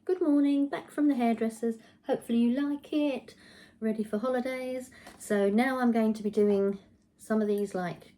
Good morning, back from the hairdressers. Hopefully you like it, ready for holidays. So now I'm going to be doing some of these like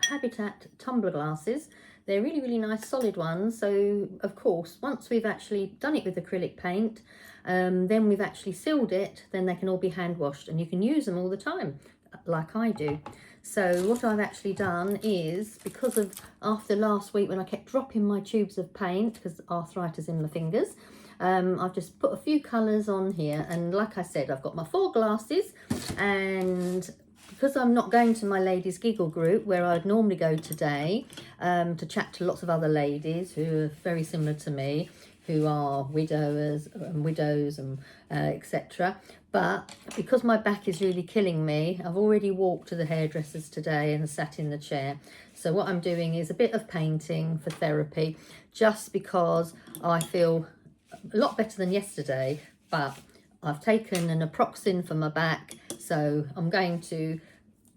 Habitat tumbler glasses. They're really nice solid ones. So of course, once we've actually done it with acrylic paint, then we've actually sealed it, then they can all be hand washed and you can use them all the time like I do. So what I've actually done is, because of after last week when I kept dropping my tubes of paint because arthritis in my fingers, I've just put a few colours on here, and like I said, I've got my 4 glasses, and because I'm not going to my ladies giggle group where I'd normally go today to chat to lots of other ladies who are very similar to me, who are widows and etc. But because my back is really killing me, I've already walked to the hairdressers today and sat in the chair. So what I'm doing is a bit of painting for therapy, just because I feel a lot better than yesterday, but I've taken an naproxen for my back, so I'm going to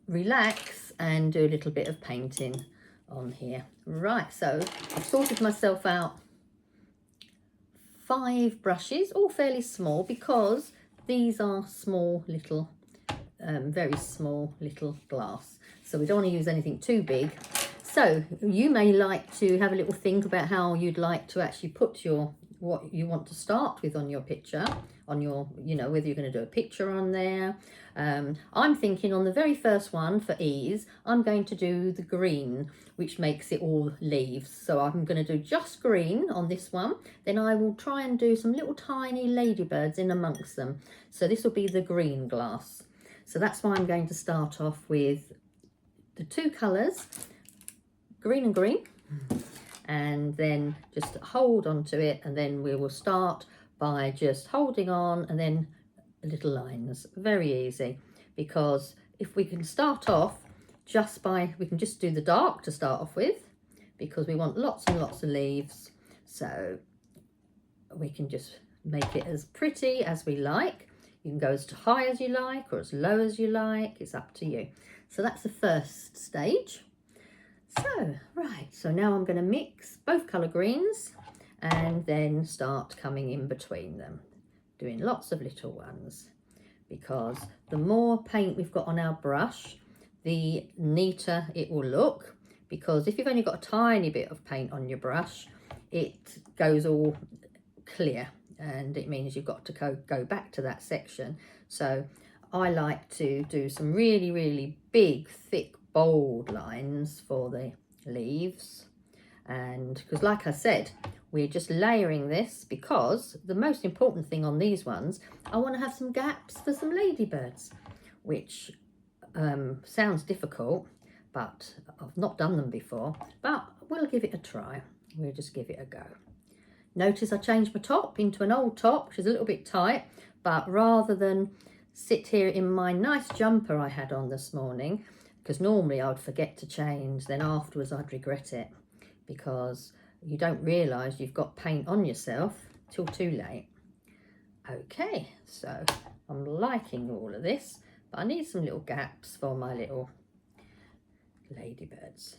relax and do a little bit of painting on here. Right, so I've sorted myself out 5 brushes, all fairly small, because these are small little very small little glass, so we don't want to use anything too big. So you may like to have a little think about how you'd like to actually put your what you want to start with on your picture, on your, you know, whether you're going to do a picture on there. I'm thinking on the very first one, for ease, I'm going to do the green, which makes it all leaves. So I'm going to do just green on this one. Then I will try and do some little tiny ladybirds in amongst them. So this will be the green glass. So that's why I'm going to start off with the 2 colours, green and green, and then just hold on to it, and then we will start by just holding on and then little lines. Very easy, because if we can start off just by, we can just do the dark to start off with, because we want lots and lots of leaves, so we can just make it as pretty as we like. You can go as high as you like or as low as you like, it's up to you. So that's the first stage. So, right, so now I'm going to mix both colour greens and then start coming in between them, doing lots of little ones, because the more paint we've got on our brush, the neater it will look, because if you've only got a tiny bit of paint on your brush, it goes all clear, and it means you've got to go back to that section. So I like to do some really big, thick, bold lines for the leaves, and because like I said, we're just layering this, because the most important thing on these ones, I want to have some gaps for some ladybirds, which sounds difficult, but I've not done them before, but we'll give it a try. We'll just give it a go. Notice I changed my top into an old top, which is a little bit tight, but rather than sit here in my nice jumper I had on this morning, because normally I would forget to change, then afterwards I'd regret it, because you don't realise you've got paint on yourself till too late. Okay, so I'm liking all of this, but I need some little gaps for my little ladybirds.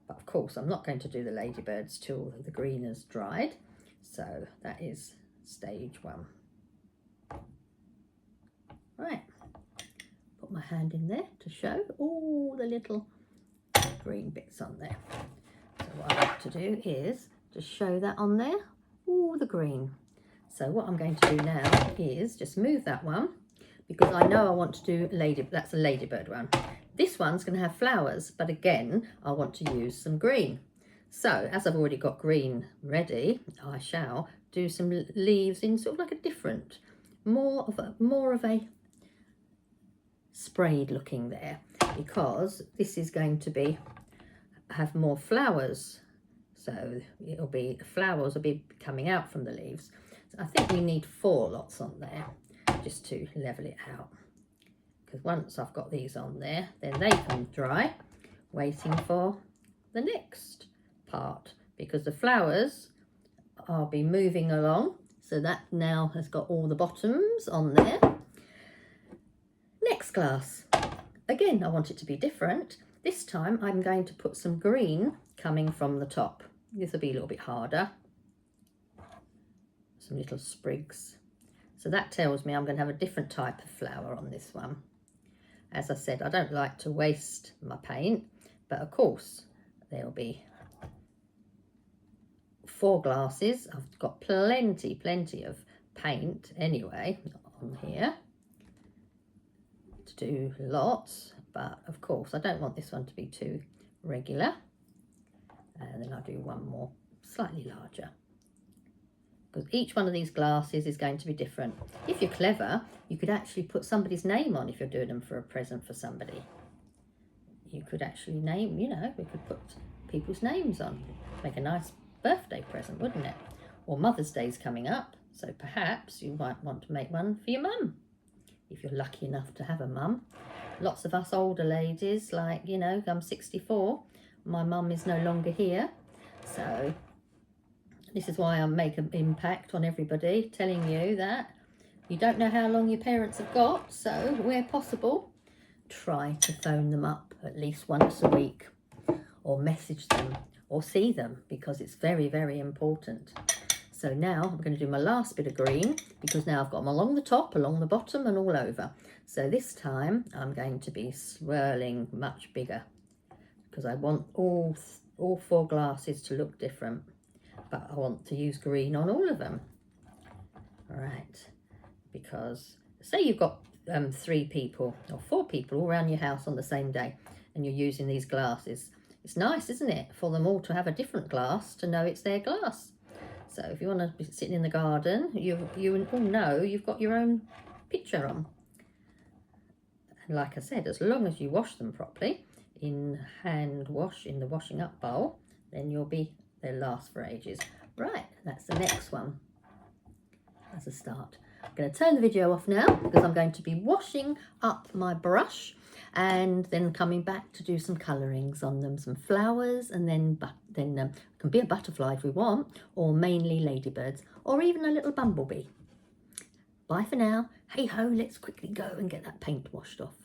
But of course I'm not going to do the ladybirds till the green has dried, so that is stage 1. Right, put my hand in there to show all the little green bits on there. So what I like to do is just show that on there, all the green. So what I'm going to do now is just move that one, because I know I want to do that's a ladybird one. This one's going to have flowers, but again I want to use some green. So as I've already got green ready, I shall do some leaves in sort of like a different, more of a sprayed looking there, because this is going to have more flowers, so it'll be, the flowers will be coming out from the leaves. So I think we need 4 lots on there just to level it out, because once I've got these on there, then they can dry, waiting for the next part, because the flowers I'll be moving along. So that now has got all the bottoms on there. Next glass, again I want it to be different. This time I'm going to put some green coming from the top. This will be a little bit harder. some little sprigs. So that tells me I'm going to have a different type of flower on this one. As I said, I don't like to waste my paint, but of course there'll be 4 glasses. I've got plenty of paint anyway on here to do lots, but of course I don't want this one to be too regular. And then I'll do one more slightly larger, because each one of these glasses is going to be different. If you're clever, you could actually put somebody's name on if you're doing them for a present for somebody. You could actually name, you know, we could put people's names on. Make a nice birthday present, wouldn't it? Or Mother's Day's coming up, so perhaps you might want to make one for your mum, if you're lucky enough to have a mum. Lots of us older ladies, like, you know, I'm 64, my mum is no longer here, so this is why I make an impact on everybody, telling you that you don't know how long your parents have got, so where possible, try to phone them up at least once a week, or message them, or see them, because it's very important. So now I'm going to do my last bit of green, because now I've got them along the top, along the bottom and all over. So this time I'm going to be swirling much bigger, because I want all 4 glasses to look different, but I want to use green on all of them. All right, because say you've got 3 people or 4 people all around your house on the same day, and you're using these glasses. It's nice, isn't it, for them all to have a different glass to know it's their glass. So if you want to be sitting in the garden, you all know you've got your own picture on. And like I said, as long as you wash them properly in hand wash in the washing up bowl, then they'll last for ages. Right, that's the next one as a start. I'm going to turn the video off now, because I'm going to be washing up my brush and then coming back to do some colourings on them, some flowers, and then can be a butterfly if we want, or mainly ladybirds, or even a little bumblebee. Bye for now. Hey ho, let's quickly go and get that paint washed off.